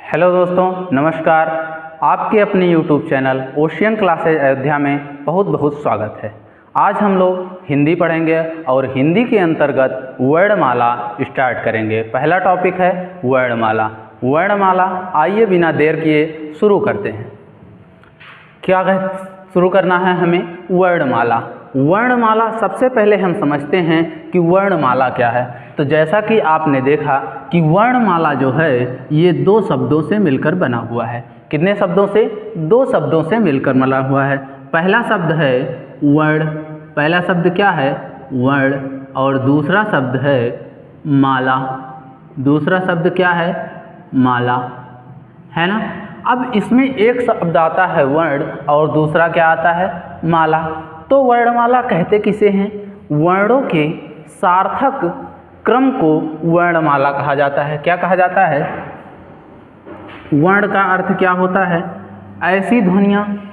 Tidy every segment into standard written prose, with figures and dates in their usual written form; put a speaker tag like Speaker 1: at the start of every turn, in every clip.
Speaker 1: Hello दोस्तों, नमस्कार। आपके अपने YouTube channel ocean classes Ayodhya में बहुत बहुत स्वागत है। आज हम लोग हिंदी पढ़ेंगे और हिंदी के अंतर्गत वर्णमाला स्टार्ट करेंगे। पहला टॉपिक है वर्णमाला। वर्णमाला आइए बिना देर किए शुरू करते हैं। शुरू करना है हमें वर्णमाला। वर्णमाला सबसे पहले हम समझते हैं कि वर्णमाला क्या है। तो जैसा कि आपने देखा कि वर्णमाला जो है ये दो शब्दों से मिलकर बना हुआ है। कितने शब्दों से? दो शब्दों से मिलकर बना हुआ है। पहला शब्द है वर्ण। पहला शब्द क्या है? वर्ण। और दूसरा शब्द है माला। दूसरा शब्द क्या है? माला, है ना। अब इसमें एक शब्द आता है वर्ण और दूसरा क्या आता है? माला। तो वर्णमाला कहते किसे हैं? वर्णों के सार्थक क्रम को वर्णमाला कहा जाता है। क्या कहा जाता है? वर्ण का अर्थ क्या होता है? ऐसी ध्वनियाँ।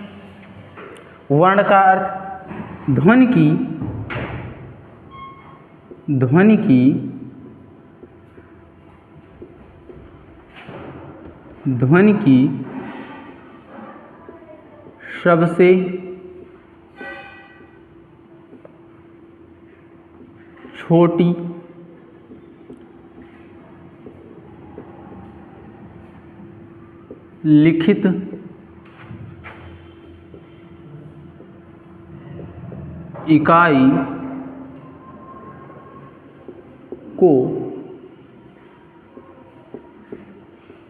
Speaker 1: वर्ण का अर्थ ध्वनि की सबसे छोटी लिखित इकाई को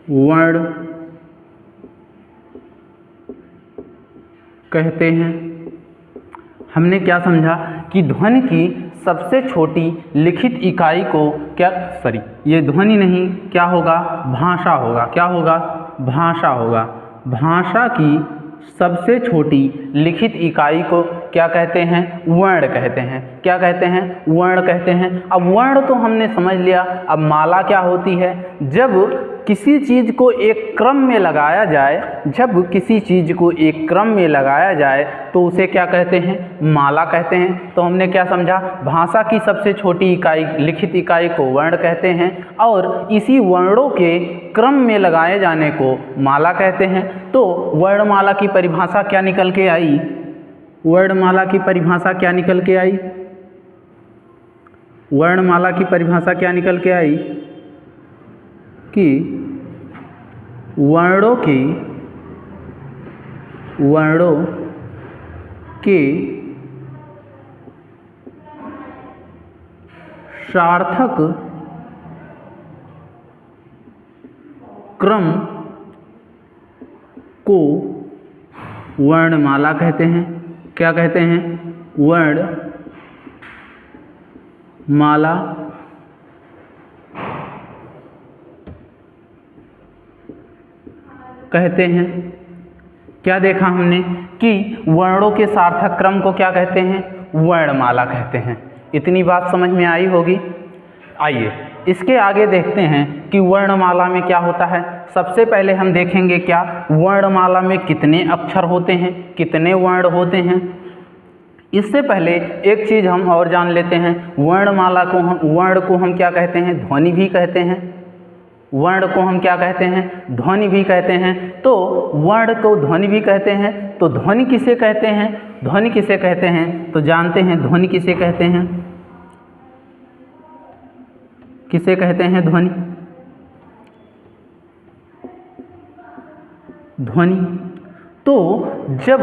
Speaker 1: वर्ण कहते हैं। हमने क्या समझा कि ध्वनि की सबसे छोटी लिखित इकाई को ये ध्वनि नहीं, क्या होगा? भाषा होगा। क्या होगा? भाषा होगा। भाषा की सबसे छोटी लिखित इकाई को क्या कहते हैं? वर्ण कहते हैं। क्या कहते हैं? वर्ण कहते हैं। अब वर्ण तो हमने समझ लिया। अब माला क्या होती है? जब किसी चीज़ को एक क्रम में लगाया जाए, तो उसे क्या कहते हैं? माला कहते हैं। तो हमने क्या समझा? भाषा की सबसे छोटी इकाई, लिखित इकाई को वर्ण कहते हैं और इसी वर्णों के क्रम में लगाए जाने को माला कहते हैं। तो वर्णमाला की परिभाषा क्या निकल के आई? वर्णमाला की परिभाषा क्या निकल के आई? वर्णमाला की परिभाषा क्या निकल के आई? कि वर्णों के सार्थक क्रम को वर्णमाला कहते हैं। क्या कहते हैं? वर्णमाला कहते हैं। क्या देखा हमने कि वर्णों के सार्थक क्रम को क्या कहते हैं? वर्णमाला कहते हैं। इतनी बात समझ में आई होगी। आइए इसके आगे देखते हैं कि वर्णमाला में क्या होता है। सबसे पहले हम देखेंगे क्या वर्णमाला में कितने अक्षर होते हैं, कितने वर्ण होते हैं। इससे पहले एक चीज़ हम और जान लेते हैं। वर्ण को हम क्या कहते हैं? ध्वनि भी कहते हैं। वर्ण को हम क्या कहते हैं? ध्वनि भी कहते हैं। तो वर्ण को ध्वनि भी कहते हैं। तो ध्वनि किसे कहते हैं? ध्वनि किसे कहते हैं? तो जानते हैं ध्वनि किसे कहते हैं? किसे कहते हैं ध्वनि? ध्वनि तो जब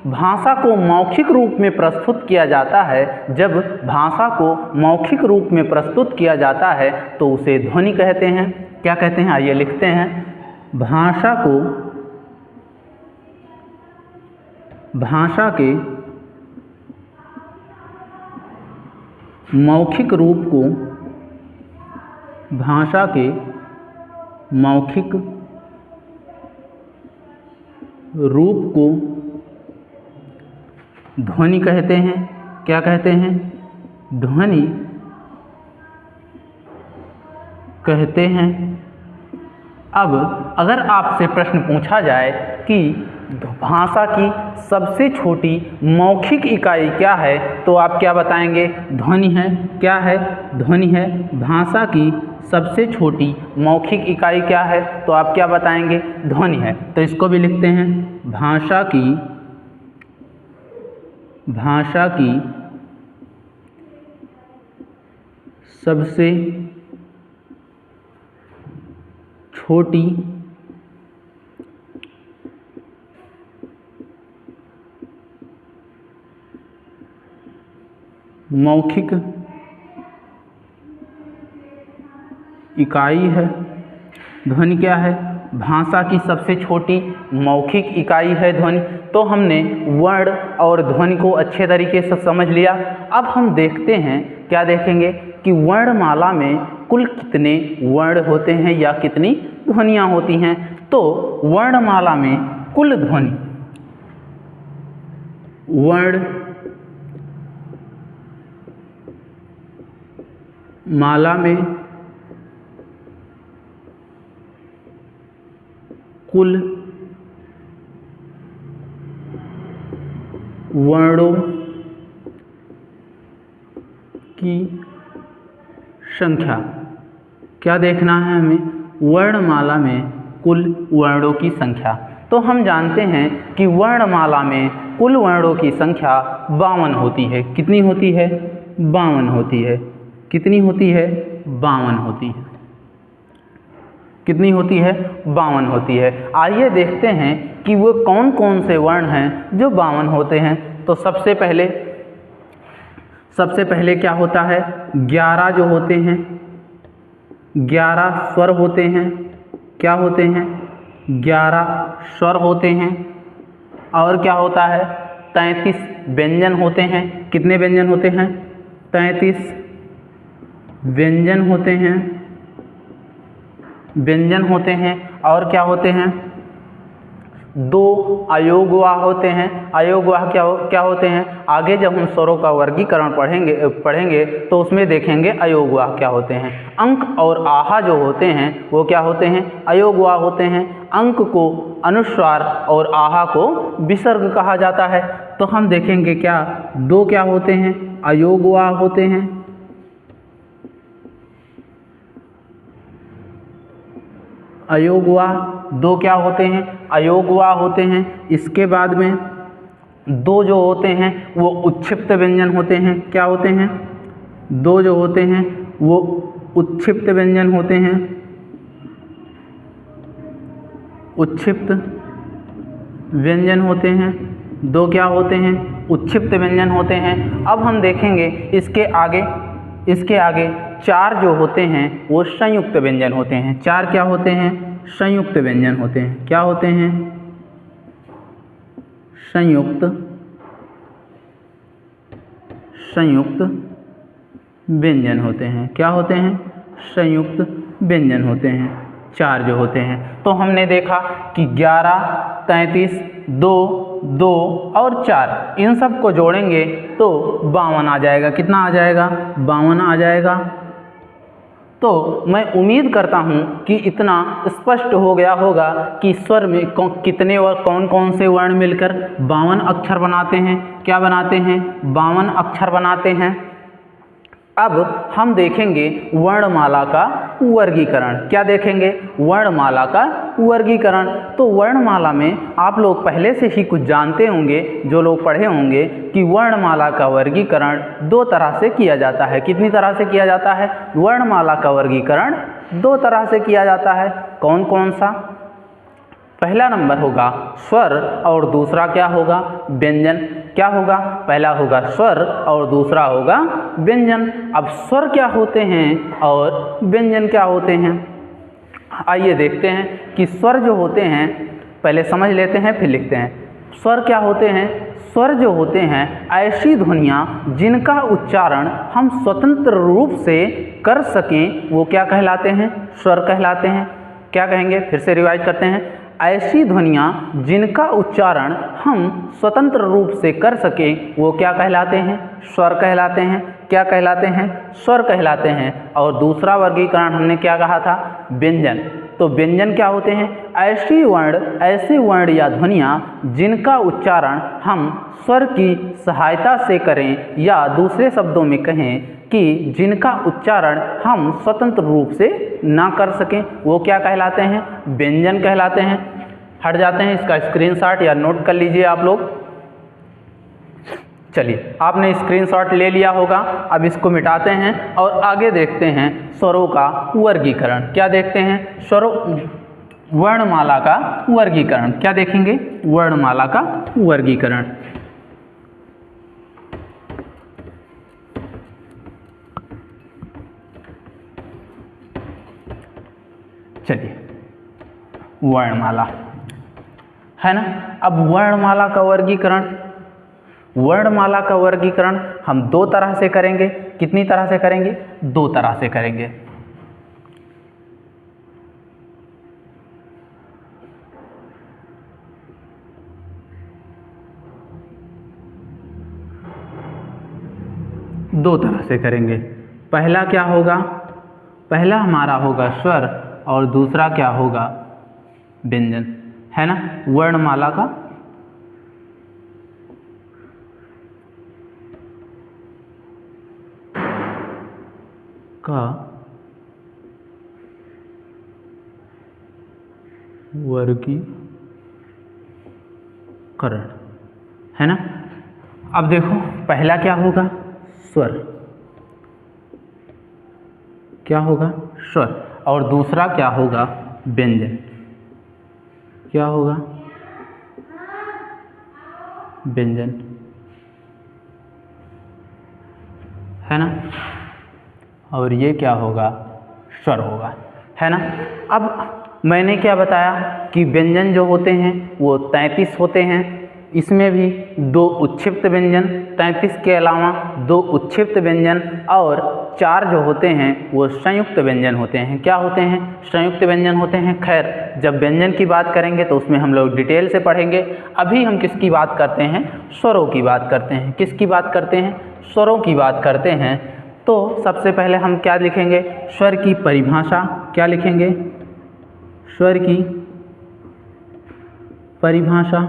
Speaker 1: भाषा को मौखिक रूप में प्रस्तुत किया जाता है, तो उसे ध्वनि कहते हैं। क्या कहते हैं? आइए लिखते हैं। भाषा के मौखिक रूप को ध्वनि कहते हैं। क्या कहते हैं? ध्वनि कहते हैं। अब अगर आपसे प्रश्न पूछा जाए कि भाषा की सबसे छोटी मौखिक इकाई क्या है, तो आप क्या बताएंगे? ध्वनि है। क्या है? ध्वनि है। भाषा की सबसे छोटी मौखिक इकाई क्या है, तो आप क्या बताएंगे, ध्वनि है। तो इसको भी लिखते हैं, भाषा की सबसे छोटी मौखिक इकाई है ध्वनि। क्या है, भाषा की सबसे छोटी मौखिक इकाई है ध्वनि। तो हमने वर्ण और ध्वनि को अच्छे तरीके से समझ लिया। अब हम देखते हैं, क्या देखेंगे कि वर्णमाला में कुल कितने वर्ण होते हैं या कितनी ध्वनियाँ होती हैं। तो वर्णमाला में कुल ध्वनि, वर्णमाला में कुल वर्णों की संख्या, क्या देखना है हमें, वर्णमाला में कुल वर्णों की संख्या। तो हम जानते हैं कि वर्णमाला में कुल वर्णों की संख्या 52 होती है। कितनी होती है, 52 होती है। कितनी होती है, 52 होती है। कितनी होती है, 52 होती है। आइए देखते हैं कि वो कौन कौन से वर्ण हैं जो 52 होते हैं। तो सबसे पहले क्या होता है, 11 जो होते हैं, 11 स्वर होते हैं। क्या होते हैं, 11 स्वर होते हैं। और क्या होता है, 33 व्यंजन होते हैं। कितने व्यंजन होते हैं, 33 व्यंजन होते हैं। और क्या होते हैं, 2 अयोगवाह होते हैं। अयोगवाह क्या होते हैं, आगे जब हम स्वरों का वर्गीकरण पढ़ेंगे तो उसमें देखेंगे अयोगवाह क्या होते हैं। अंक और आहा जो होते हैं वो क्या होते हैं, अयोगवाह होते हैं। अंक को अनुस्वार और आहा को विसर्ग कहा जाता है। तो हम देखेंगे क्या 2 क्या होते हैं, अयोगवाह होते हैं। अयोगवाह 2 क्या होते हैं, अयोगवाह होते हैं। इसके बाद में 2 जो होते हैं वो उच्छिप्त व्यंजन होते हैं। क्या होते हैं, 2 जो होते हैं वो उच्छिप्त व्यंजन होते हैं। उच्छिप्त व्यंजन होते हैं। 2 क्या होते हैं, उच्छिप्त व्यंजन होते हैं। अब हम देखेंगे इसके आगे 4 जो होते हैं वो संयुक्त व्यंजन होते हैं। 4 क्या होते हैं, संयुक्त व्यंजन होते हैं। क्या होते हैं, संयुक्त व्यंजन होते हैं। क्या होते हैं, संयुक्त व्यंजन होते हैं। 4 जो होते हैं। तो हमने देखा कि 11, 33, 2 और 4 इन सब को जोड़ेंगे तो 52 आ जाएगा। कितना आ जाएगा, 52 आ जाएगा। तो मैं उम्मीद करता हूँ कि इतना स्पष्ट हो गया होगा कि स्वर में कितने और कौन कौन से वर्ण मिलकर 52 अक्षर बनाते हैं। क्या बनाते हैं, 52 अक्षर बनाते हैं। अब हम देखेंगे वर्णमाला का वर्गीकरण। क्या देखेंगे, वर्णमाला का वर्गीकरण। तो वर्णमाला में आप लोग पहले से ही कुछ जानते होंगे, जो लोग पढ़े होंगे, कि वर्णमाला का वर्गीकरण 2 तरह से किया जाता है। कितनी तरह से किया जाता है, वर्णमाला का वर्गीकरण 2 तरह से किया जाता है। कौन कौन सा, पहला नंबर होगा स्वर और दूसरा क्या होगा, व्यंजन। क्या होगा, पहला होगा स्वर और दूसरा होगा व्यंजन। अब स्वर क्या होते हैं और व्यंजन क्या होते हैं, आइए देखते हैं कि स्वर जो होते हैं, पहले समझ लेते हैं फिर लिखते हैं। स्वर क्या होते हैं, स्वर जो होते हैं ऐसी ध्वनियाँ जिनका उच्चारण हम स्वतंत्र रूप से कर सकें वो क्या कहलाते हैं, स्वर कहलाते हैं। क्या कहेंगे, फिर से रिवाइज करते हैं। ऐसी ध्वनियाँ जिनका उच्चारण हम स्वतंत्र रूप से कर सकें वो क्या कहलाते हैं, स्वर कहलाते हैं। क्या कहलाते हैं, स्वर कहलाते हैं। और दूसरा वर्गीकरण हमने क्या कहा था, व्यंजन। तो तो व्यंजन क्या होते हैं? ऐसे वर्ण या ध्वनियाँ जिनका उच्चारण हम स्वर की सहायता से करें, या दूसरे शब्दों में कहें कि जिनका उच्चारण हम स्वतंत्र रूप से ना कर सकें, वो क्या कहलाते हैं? व्यंजन कहलाते हैं। हट जाते हैं, इसका स्क्रीनशॉट या नोट कर लीजिए आप लोग। चलिए, आपने स्क्रीनशॉट ले लिया होगा। अब इसको मिटाते हैं और आगे देखते हैं स्वरों का वर्गीकरण। क्या देखते हैं? वर्णमाला का वर्गीकरण। क्या देखेंगे? वर्णमाला का वर्गीकरण। चलिए, वर्णमाला है ना। अब वर्णमाला का वर्गीकरण हम दो तरह से करेंगे। कितनी तरह से करेंगे? दो तरह से करेंगे। दो तरह से करेंगे। पहला क्या होगा? पहला हमारा होगा स्वर और दूसरा क्या होगा? व्यंजन, है ना। वर्णमाला का वर्गीकरण, है ना। अब देखो, पहला क्या होगा? स्वर। क्या होगा? स्वर। और दूसरा क्या होगा? व्यंजन। क्या होगा? व्यंजन, है ना। और ये क्या होगा? स्वर होगा, है ना। अब मैंने क्या बताया कि व्यंजन जो होते हैं वो 33 होते हैं। इसमें भी दो उच्छिप्त व्यंजन, 33 के अलावा दो उच्छिप्त व्यंजन और 4 जो होते हैं वो संयुक्त व्यंजन होते हैं। क्या होते हैं? संयुक्त व्यंजन होते हैं। खैर, जब व्यंजन की बात करेंगे तो उसमें हम लोग डिटेल से पढ़ेंगे। अभी हम किसकी बात करते हैं? स्वरों की बात करते हैं। किसकी बात करते हैं? स्वरों की बात करते हैं। तो सबसे पहले हम क्या लिखेंगे? स्वर की परिभाषा। क्या लिखेंगे? स्वर की परिभाषा।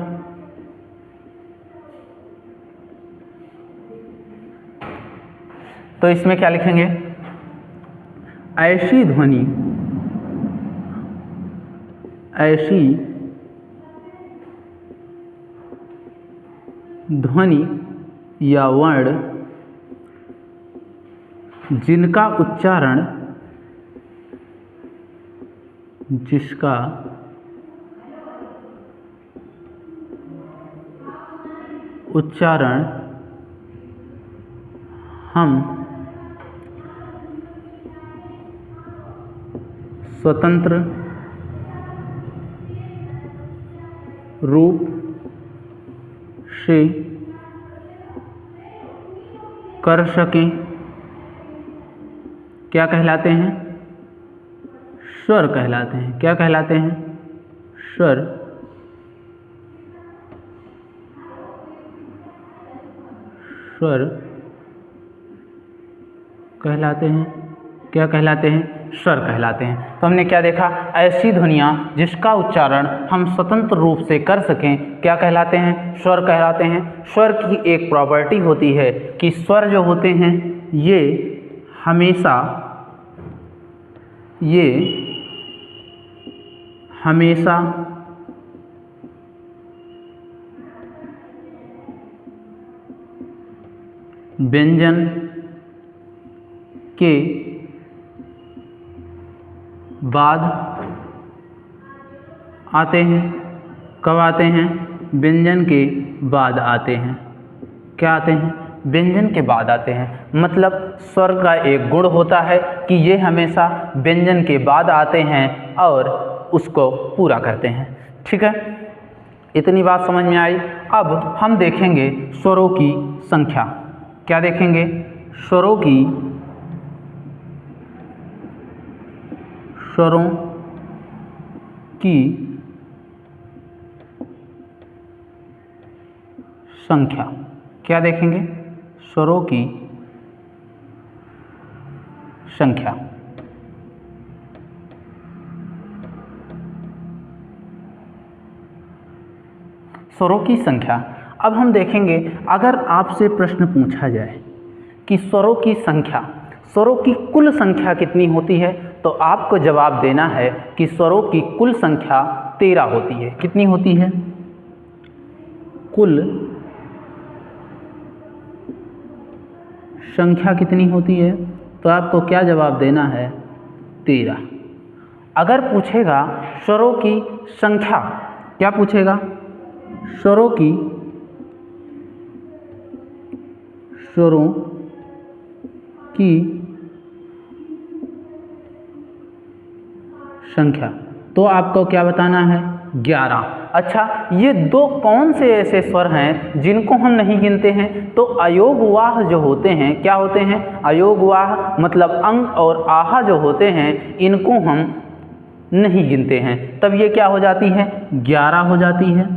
Speaker 1: तो इसमें क्या लिखेंगे? ऐसी ध्वनि या वर्ण जिसका उच्चारण हम स्वतंत्र रूप से कर सकें, क्या कहलाते हैं? स्वर कहलाते हैं। क्या कहलाते हैं? स्वर। स्वर कहलाते हैं। क्या कहलाते हैं? स्वर कहलाते हैं। तो हमने क्या देखा? ऐसी ध्वनियाँ जिसका उच्चारण हम स्वतंत्र रूप से कर सकें, क्या कहलाते हैं? स्वर कहलाते हैं। स्वर की एक प्रॉपर्टी होती है कि स्वर जो होते हैं ये हमेशा व्यंजन के बाद आते हैं। कब आते हैं? व्यंजन के बाद आते हैं। क्या आते हैं? व्यंजन के बाद आते हैं। मतलब स्वर का एक गुण होता है कि ये हमेशा व्यंजन के बाद आते हैं और उसको पूरा करते हैं। ठीक है, इतनी बात समझ में आई। अब हम देखेंगे स्वरों की संख्या। क्या देखेंगे? स्वरों की संख्या। क्या देखेंगे? स्वरों की संख्या। स्वरों की संख्या। अब हम देखेंगे, अगर आपसे प्रश्न पूछा जाए कि स्वरों की संख्या, स्वरों की कुल संख्या कितनी होती है, तो आपको जवाब देना है कि स्वरों की कुल संख्या 13 होती है। कितनी होती है? कुल संख्या कितनी होती है? तो आपको क्या जवाब देना है? 13। अगर पूछेगा स्वरों की संख्या, क्या पूछेगा? स्वरों की संख्या, तो आपको क्या बताना है? 11। अच्छा, ये दो कौन से ऐसे स्वर हैं जिनको हम नहीं गिनते हैं? तो अयोगवाह जो होते हैं, क्या होते हैं? अयोगवाह मतलब अंग और आहा जो होते हैं, इनको हम नहीं गिनते हैं। तब ये क्या हो जाती है? 11 हो जाती है।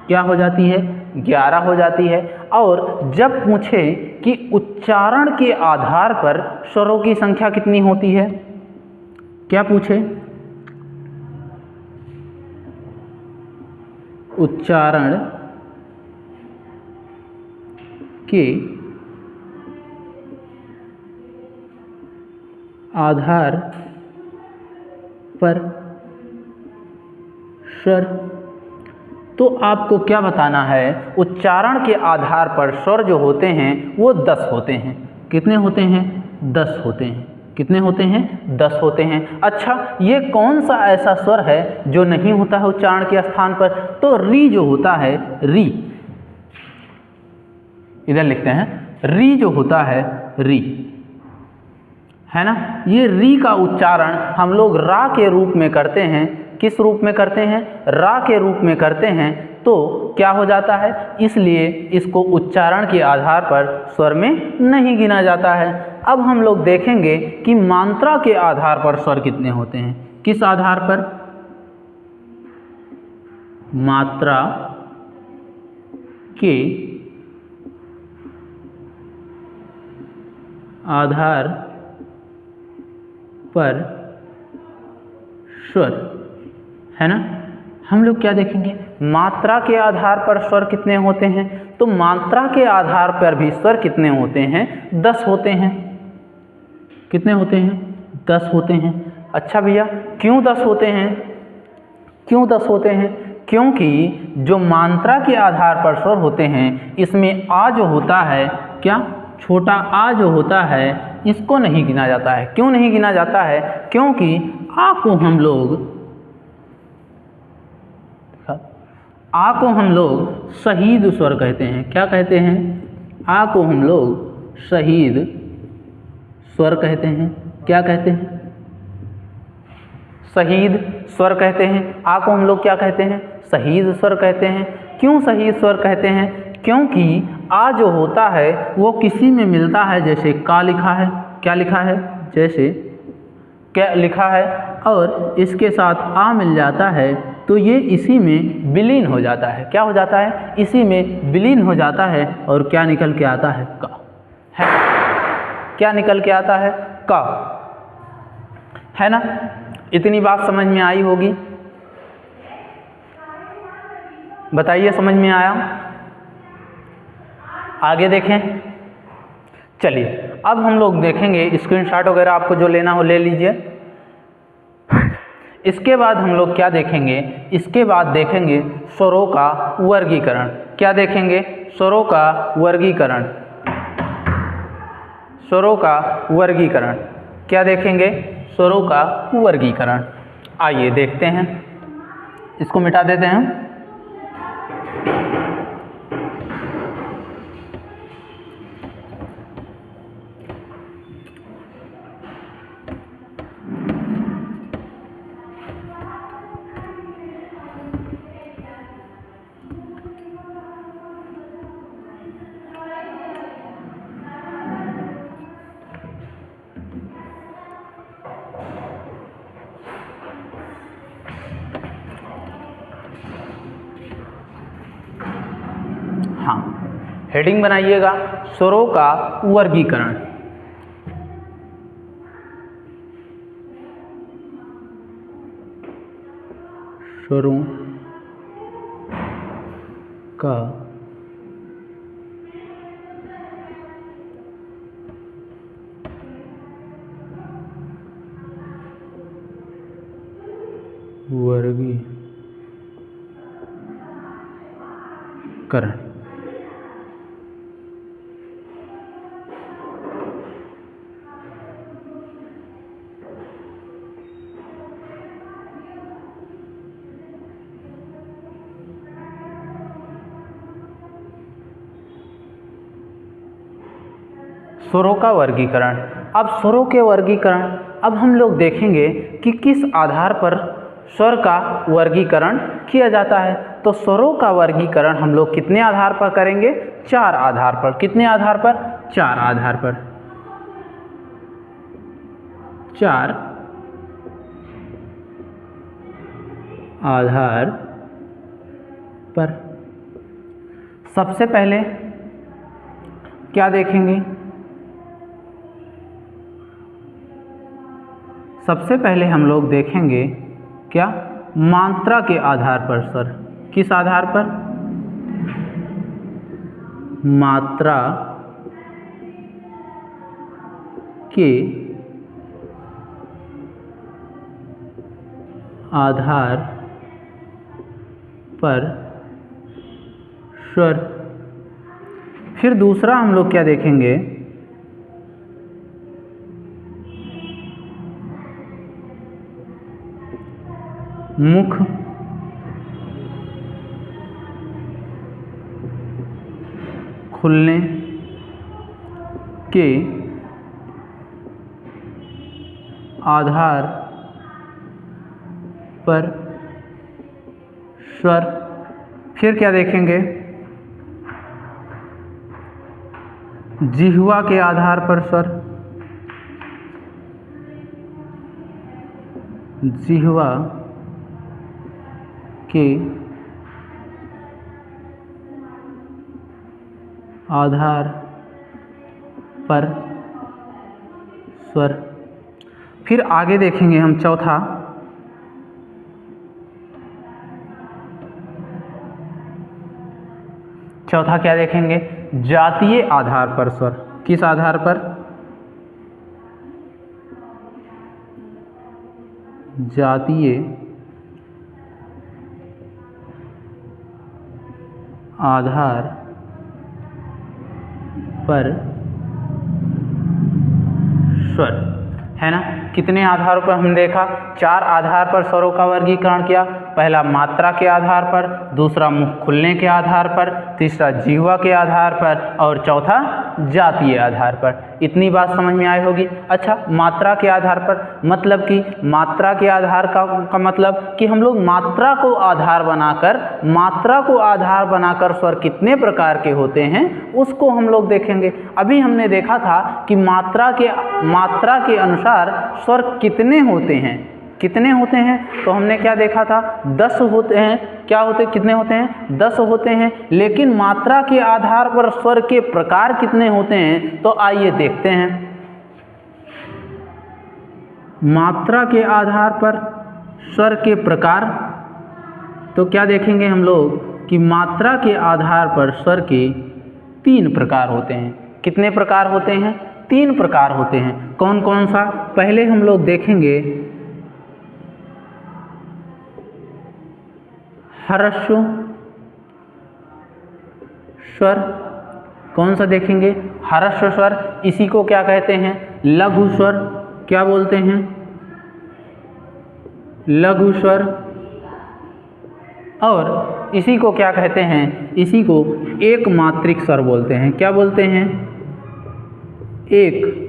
Speaker 1: क्या हो जाती है? 11 हो जाती है। और जब पूछे कि उच्चारण के आधार पर स्वरों की संख्या कितनी होती है, क्या पूछे? उच्चारण के आधार पर स्वर, तो आपको क्या बताना है? उच्चारण के आधार पर स्वर जो होते हैं वो 10 होते हैं। कितने होते हैं? 10 होते हैं। कितने होते हैं? 10 होते हैं। अच्छा, ये कौन सा ऐसा स्वर है जो नहीं होता है उच्चारण के स्थान पर? तो री जो होता है, री, इधर लिखते हैं, री जो होता है, री, है ना? ये री का उच्चारण हम लोग रा के रूप में करते हैं। किस रूप में करते हैं? रा के रूप में करते हैं। तो क्या हो जाता है? इसलिए इसको उच्चारण के आधार पर स्वर में नहीं गिना जाता है। अब हम लोग देखेंगे कि मात्रा के आधार पर स्वर कितने होते हैं। किस आधार पर? मात्रा के आधार पर स्वर, है ना? हम लोग क्या देखेंगे? मात्रा के आधार पर स्वर कितने होते हैं? तो मात्रा के आधार पर भी स्वर कितने होते हैं? 10 होते हैं। कितने होते हैं? 10 होते हैं। अच्छा भैया, क्यों 10 होते हैं? क्यों 10 होते हैं? क्योंकि जो मात्रा के आधार पर स्वर होते हैं, इसमें आ जो होता है, क्या? छोटा आ जो होता है, इसको नहीं गिना जाता है। क्यों नहीं गिना जाता है? क्योंकि आ को हम लोग शहीद स्वर कहते हैं। क्या कहते हैं? आ को हम लोग शहीद स्वर कहते हैं। क्या कहते हैं? शहीद स्वर कहते हैं। आ को हम लोग क्या कहते हैं? शहीद स्वर कहते हैं। क्यों शहीद स्वर कहते हैं? क्योंकि आ जो होता है वो किसी में मिलता है, जैसे का लिखा है, क्या लिखा है, जैसे क्या लिखा है, और इसके साथ आ मिल जाता है, तो ये इसी में विलीन हो जाता है। क्या हो जाता है? इसी में विलीन हो जाता है। और क्या निकल के आता है? का, है। क्या निकल के आता है? का, है ना? इतनी बात समझ में आई होगी। बताइए, समझ में आया? आगे देखें। चलिए, अब हम लोग देखेंगे, स्क्रीनशॉट वगैरह आपको जो लेना हो ले लीजिए। इसके बाद हम लोग क्या देखेंगे? इसके बाद देखेंगे स्वरों का वर्गीकरण। क्या देखेंगे? स्वरों का वर्गीकरण। स्वरों का वर्गीकरण। क्या देखेंगे? स्वरों का वर्गीकरण। आइए देखते हैं, इसको मिटा देते हैं। हाँ, हेडिंग बनाइएगा, स्वरों का वर्गीकरण। स्वरों का वर्गीकरण। स्वरों का वर्गीकरण। अब स्वरों के वर्गीकरण, अब हम लोग देखेंगे कि किस आधार पर स्वर का वर्गीकरण किया जाता है। तो स्वरों का वर्गीकरण हम लोग कितने आधार पर करेंगे? 4 आधार पर। कितने आधार पर? 4 आधार पर। 4 आधार पर। सबसे पहले क्या देखेंगे? सबसे पहले हम लोग देखेंगे क्या? मात्रा के आधार पर स्वर। किस आधार पर? मात्रा के आधार पर स्वर। फिर दूसरा हम लोग क्या देखेंगे? मुख खुलने के आधार पर स्वर। फिर क्या देखेंगे? जिह्वा के आधार पर स्वर। जिह्वा के आधार पर स्वर। फिर आगे देखेंगे हम चौथा, क्या देखेंगे? जातीय आधार पर स्वर। किस आधार पर? जातीय आधार पर स्वर, है ना। कितने आधारों पर हम देखा? 4 आधार पर स्वरों का वर्गीकरण किया। पहला मात्रा के आधार पर, दूसरा मुख खुलने के आधार पर, तीसरा जिह्वा के आधार पर और चौथा जातीय आधार पर। इतनी बात समझ में आई होगी। अच्छा, मात्रा के आधार पर मतलब कि मात्रा के आधार का मतलब कि हम लोग मात्रा को आधार बनाकर स्वर कितने प्रकार के होते हैं उसको हम लोग देखेंगे। अभी हमने देखा था कि मात्रा के अनुसार स्वर कितने होते हैं। तो हमने क्या देखा था? 10 होते हैं। कितने होते हैं? 10 होते हैं। लेकिन मात्रा के आधार पर स्वर के प्रकार कितने होते हैं? तो आइए देखते हैं। मात्रा के आधार पर स्वर के प्रकार, तो क्या देखेंगे हम लोग कि मात्रा के आधार पर स्वर के 3 प्रकार होते हैं। कितने प्रकार होते हैं? 3 प्रकार होते हैं। कौन कौन सा? पहले हम लोग देखेंगे ह्रस्व स्वर। कौन सा देखेंगे? ह्रस्व स्वर। इसी को क्या कहते हैं? लघु स्वर। क्या बोलते हैं? लघु स्वर। और इसी को क्या कहते हैं? इसी को एक मात्रिक स्वर बोलते हैं। क्या बोलते हैं? एक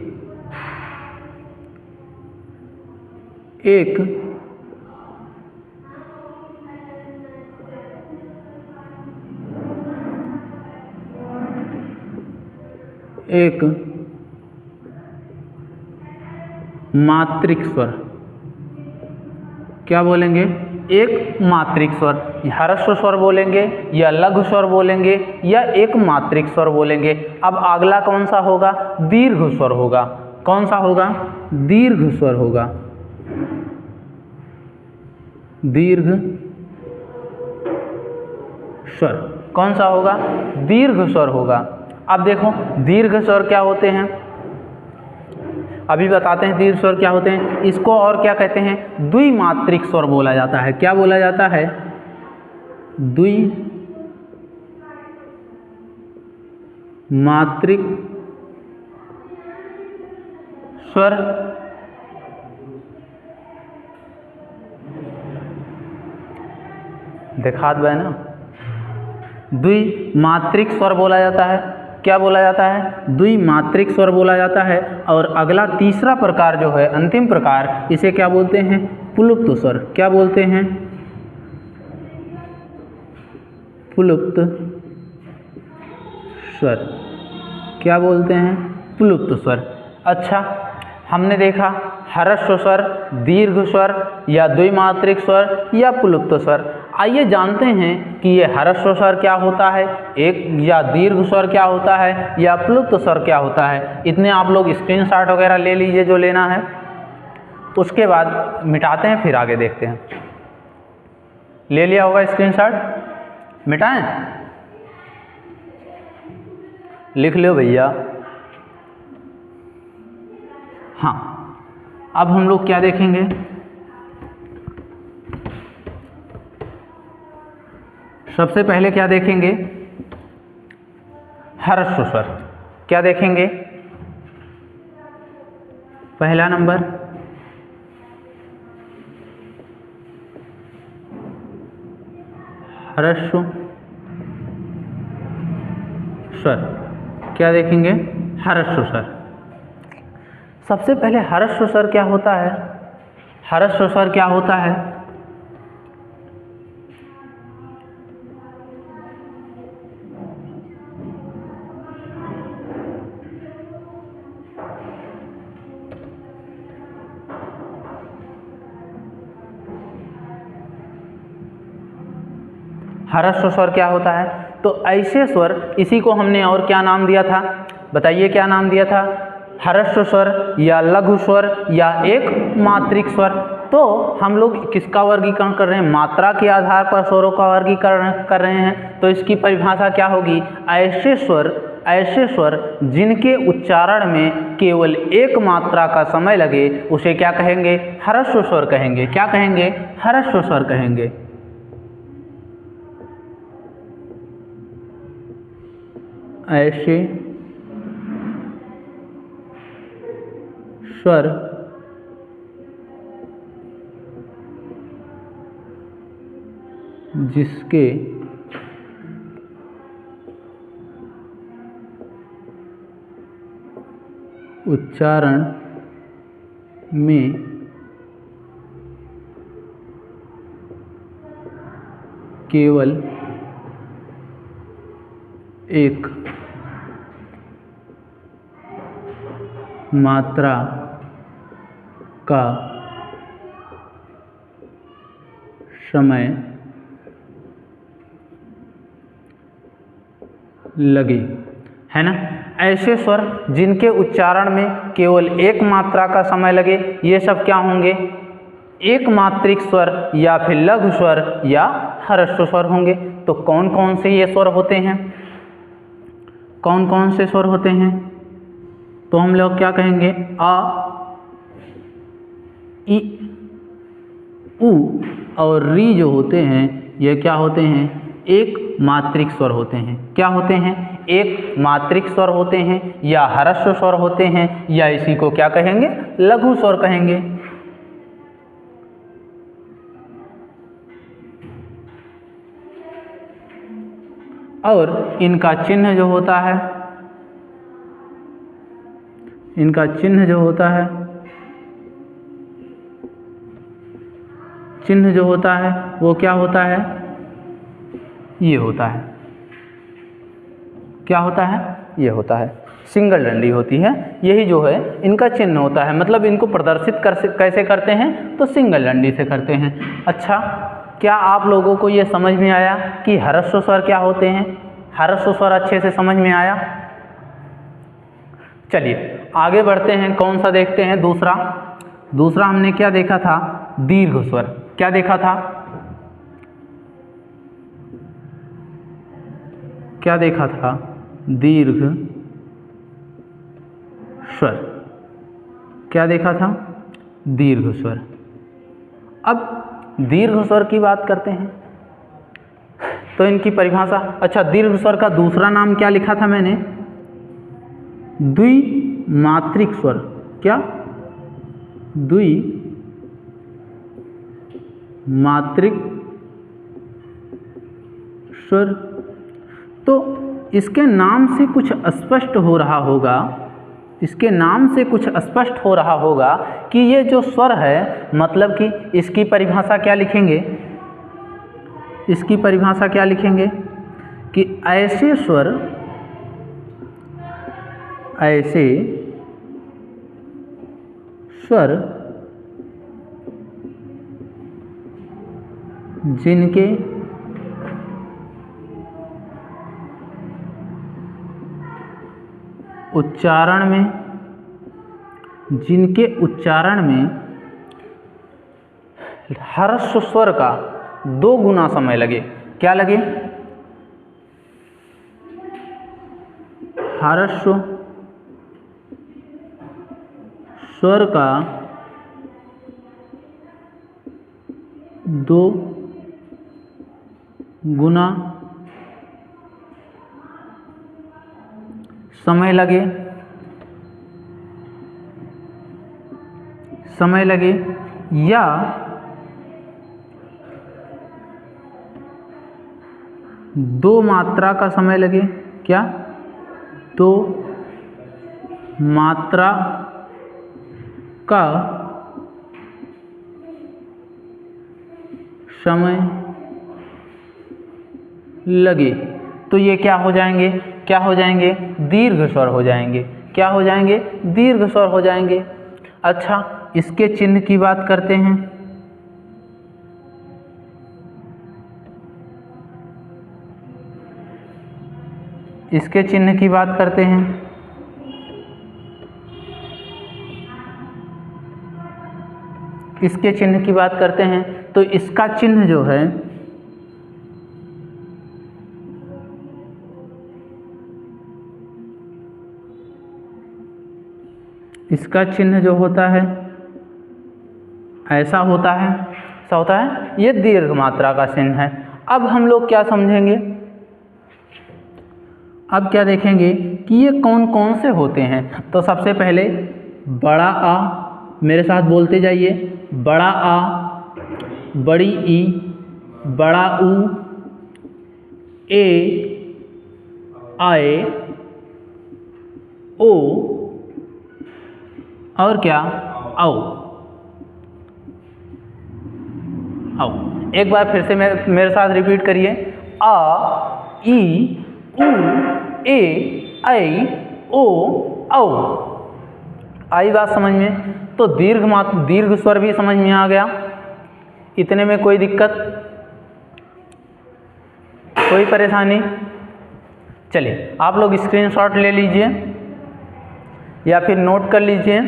Speaker 1: मात्रिक स्वर। क्या बोलेंगे? एक मात्रिक स्वर। ह्रस्व स्वर बोलेंगे या लघु स्वर बोलेंगे या एक मात्रिक स्वर बोलेंगे। अब अगला कौन सा होगा? दीर्घ स्वर होगा। कौन सा होगा? दीर्घ स्वर होगा। दीर्घ स्वर। कौन सा होगा? दीर्घ स्वर होगा। अब देखो दीर्घ स्वर क्या होते हैं, अभी बताते हैं दीर्घ स्वर क्या होते हैं। इसको और क्या कहते हैं? द्विमात्रिक स्वर बोला जाता है। क्या बोला जाता है? द्विमात्रिक स्वर। देखा दो है ना, द्विमात्रिक स्वर बोला जाता है। क्या बोला जाता है? द्विमात्रिक स्वर बोला जाता है। और अगला तीसरा प्रकार जो है, अंतिम प्रकार, इसे क्या बोलते हैं? पुलुप्त स्वर। क्या बोलते हैं? पुलुप्त स्वर। क्या बोलते हैं? पुलुप्त स्वर। अच्छा, हमने देखा ह्रस्व स्वर, दीर्घ स्वर या द्विमात्रिक स्वर या पुलुप्त स्वर। आइए जानते हैं कि ये ह्रस्व स्वर क्या होता है, एक या दीर्घ स्वर क्या होता है, या पुलुप्त स्वर क्या होता है। इतने आप लोग स्क्रीनशॉट वगैरह ले लीजिए जो लेना है, उसके बाद मिटाते हैं, फिर आगे देखते हैं। ले लिया होगा स्क्रीनशॉट? मिटाएं? लिख लो भैया। हाँ, अब हम लोग क्या देखेंगे? सबसे पहले क्या देखेंगे? ह्रस्व स्वर। क्या देखेंगे? पहला नंबर ह्रस्व स्वर। क्या देखेंगे? ह्रस्व स्वर। सबसे पहले ह्रस्व स्वर क्या होता है? ह्रस्व स्वर क्या होता है? ह्रस्व स्वर क्या होता है? तो ऐसे स्वर, इसी को हमने और क्या नाम दिया था? बताइए क्या नाम दिया था? ह्रस्व स्वर या लघु स्वर या एक मात्रिक स्वर। तो हम लोग किसका वर्गीकरण कर रहे हैं? मात्रा के आधार पर स्वरों का वर्गीकरण कर रहे हैं। तो इसकी परिभाषा क्या होगी? ऐसे स्वर जिनके उच्चारण में केवल एक मात्रा का समय लगे उसे क्या कहेंगे? ह्रस्व स्वर कहेंगे। क्या कहेंगे? ह्रस्व स्वर कहेंगे। ऐसे स्वर जिसके उच्चारण में केवल एक मात्रा का समय लगे, है ना। ऐसे स्वर जिनके उच्चारण में केवल एक मात्रा का समय लगे, ये सब क्या होंगे? एक मात्रिक स्वर या फिर लघु स्वर या ह्रस्व स्वर होंगे। तो कौन कौन से ये स्वर होते हैं? कौन कौन से स्वर होते हैं? तो हम लोग क्या कहेंगे? आ, ई, उ और री जो होते हैं, ये क्या होते हैं? एक मात्रिक स्वर होते हैं। क्या होते हैं? एक मात्रिक स्वर होते हैं या ह्रस्व स्वर होते हैं, या इसी को क्या कहेंगे? लघु स्वर कहेंगे। और इनका चिन्ह जो होता है, इनका चिन्ह जो होता है, चिन्ह जो होता है वो क्या होता है? ये होता है। क्या होता है? ये होता है, सिंगल डंडी होती है। यही जो है इनका चिन्ह होता है। मतलब इनको प्रदर्शित कैसे करते हैं? तो सिंगल डंडी से करते हैं। अच्छा, क्या आप लोगों को ये समझ में आया कि ह्रस्व स्वर क्या होते हैं? ह्रस्व स्वर अच्छे से समझ में आया? चलिए आगे बढ़ते हैं। कौन सा देखते हैं? दूसरा हमने क्या देखा था? दीर्घ स्वर। क्या देखा था? क्या देखा था? दीर्घ स्वर। क्या देखा था? दीर्घ स्वर। अब दीर्घ स्वर की बात करते हैं तो इनकी परिभाषा, अच्छा दीर्घ स्वर का दूसरा नाम क्या लिखा था मैंने? द्विमात्रिक स्वर। क्या? द्विमात्रिक स्वर। तो इसके नाम से कुछ स्पष्ट हो रहा होगा, इसके नाम से कुछ स्पष्ट हो रहा होगा कि ये जो स्वर है, मतलब कि इसकी परिभाषा क्या लिखेंगे? इसकी परिभाषा क्या लिखेंगे कि ऐसे स्वर, ऐसे स्वर जिनके उच्चारण में ह्रस्व स्वर का 2 गुना समय लगे। क्या लगे? ह्रस्व स्वर का 2 गुना समय लगे या दो मात्रा का समय लगे। क्या? 2 मात्रा का समय लगे तो ये क्या हो जाएंगे? क्या हो जाएंगे? दीर्घ स्वर हो जाएंगे। क्या हो जाएंगे? दीर्घ स्वर हो जाएंगे। अच्छा, इसके चिन्ह की बात करते हैं। इसके चिन्ह की बात करते हैं। इसके चिन्ह की बात करते हैं तो इसका चिन्ह जो है, इसका चिन्ह जो होता है ऐसा होता है, ऐसा होता है, ये दीर्घ मात्रा का चिन्ह है। अब हम लोग क्या समझेंगे? अब क्या देखेंगे कि ये कौन कौन से होते हैं। तो सबसे पहले बड़ा आ, मेरे साथ बोलते जाइए। बड़ा आ, बड़ी ई, बड़ा ऊ, ए, आए, ओ और क्या? औ। औ। एक बार फिर से मेरे साथ रिपीट करिए। आ, ई, ऊ, ए, ऐ, ओ, औ। आई बात समझ में? तो दीर्घ स्वर भी समझ में आ गया। इतने में कोई दिक्कत, कोई परेशानी? चलिए आप लोग स्क्रीनशॉट ले लीजिए या फिर नोट कर लीजिए।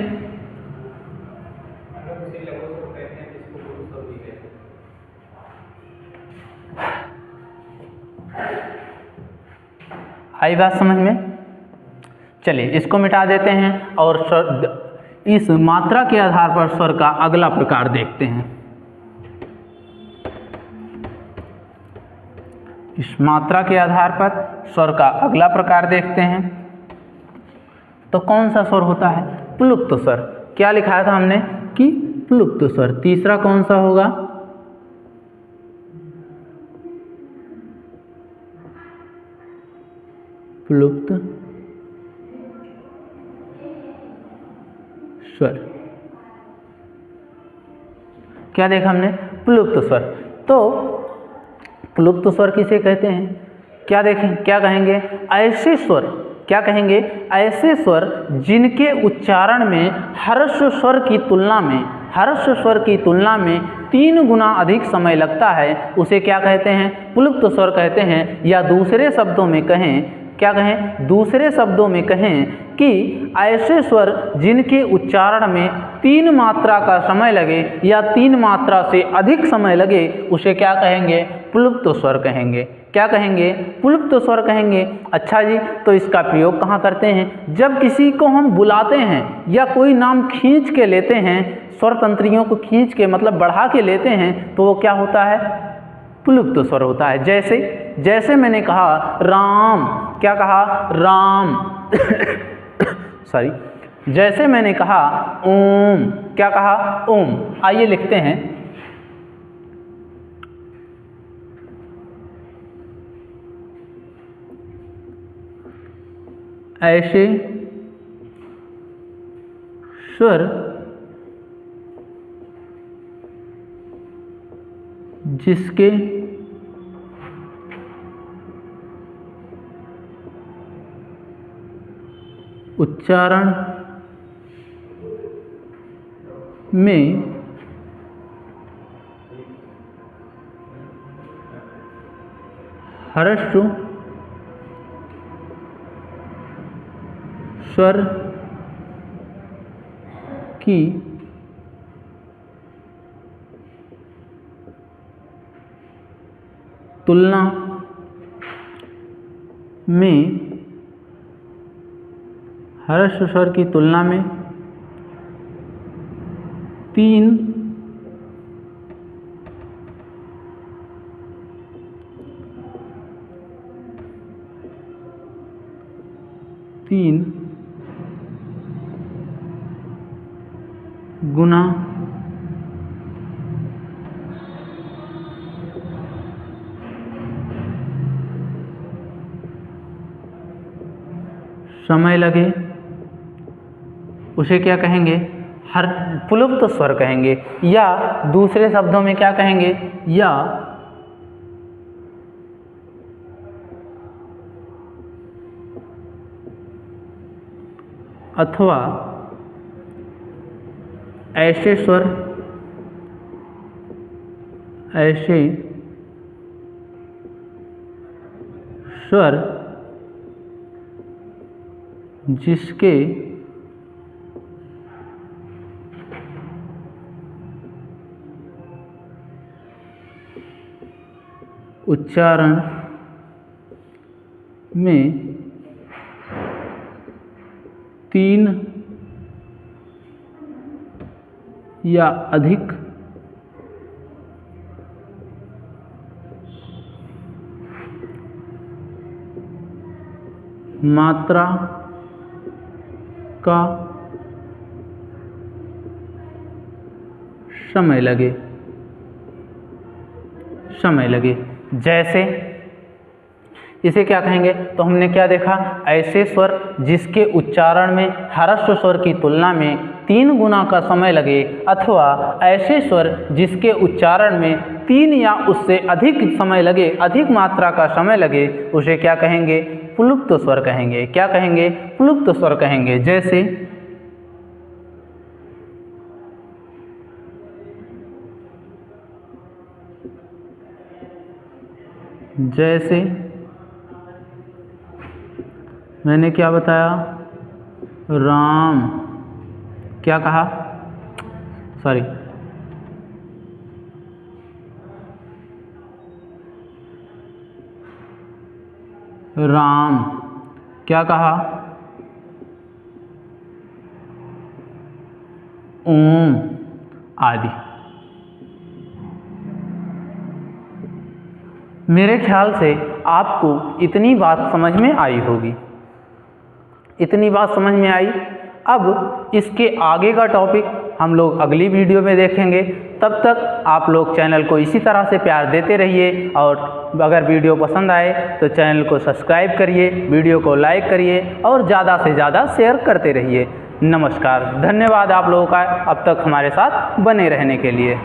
Speaker 1: आई बात समझ में? चलिए इसको मिटा देते हैं और इस मात्रा के आधार पर स्वर का अगला प्रकार देखते हैं। इस मात्रा के आधार पर स्वर का अगला प्रकार देखते हैं। तो कौन सा स्वर होता है? प्लुप्त स्वर। क्या लिखाया था हमने कि प्लुप्त स्वर। तीसरा कौन सा होगा? प्लुप्त स्वर। क्या देखा हमने? प्लुप्त स्वर। तो प्लुप्त स्वर किसे कहते हैं? क्या देखें, क्या कहेंगे? ऐसे स्वर। क्या कहेंगे? ऐसे स्वर जिनके उच्चारण में ह्रस्व स्वर की तुलना में 3 गुना अधिक समय लगता है, उसे क्या कहते हैं? प्लुप्त स्वर कहते हैं। या दूसरे शब्दों में कहें, क्या कहें? दूसरे शब्दों में कहें कि ऐसे स्वर जिनके उच्चारण में 3 मात्रा का समय लगे या 3 मात्रा से अधिक समय लगे, उसे क्या कहेंगे? प्लुप्त स्वर कहेंगे। क्या कहेंगे? पुल्प्त स्वर कहेंगे। अच्छा जी, तो इसका प्रयोग कहाँ करते हैं? जब किसी को हम बुलाते हैं या कोई नाम खींच के लेते हैं, स्वर तंत्रियों को खींच के मतलब बढ़ा के लेते हैं, तो वो क्या होता है? पुल्प्त स्वर होता है। जैसे मैंने कहा राम, क्या कहा? राम सॉरी। जैसे मैंने कहा ओम, क्या कहा? ओम। आइए लिखते हैं, ऐसे स्वर जिसके उच्चारण में ह्रस्व स्वर की तुलना में ह्रस्व स्वर की तुलना में 3 गुना समय लगे, उसे क्या कहेंगे? पुल्प्त स्वर कहेंगे। या दूसरे शब्दों में क्या कहेंगे? या अथवा ऐसे स्वर जिसके उच्चारण में 3 या अधिक मात्रा का समय लगे। जैसे इसे क्या कहेंगे? तो हमने क्या देखा? ऐसे स्वर जिसके उच्चारण में ह्रस्व स्वर की तुलना में 3 गुना का समय लगे, अथवा ऐसे स्वर जिसके उच्चारण में 3 या उससे अधिक समय लगे, अधिक मात्रा का समय लगे, उसे क्या कहेंगे? पुल्प्त स्वर कहेंगे। क्या कहेंगे? पुल्प्त स्वर कहेंगे। जैसे मैंने क्या बताया? राम, क्या कहा? सॉरी, राम, क्या कहा? ओम आदि। मेरे ख्याल से आपको इतनी बात समझ में आई होगी। इतनी बात समझ में आई। अब इसके आगे का टॉपिक हम लोग अगली वीडियो में देखेंगे। तब तक आप लोग चैनल को इसी तरह से प्यार देते रहिए, और अगर वीडियो पसंद आए तो चैनल को सब्सक्राइब करिए, वीडियो को लाइक करिए और ज़्यादा से ज़्यादा शेयर करते रहिए। नमस्कार, धन्यवाद आप लोगों का अब तक हमारे साथ बने रहने के लिए।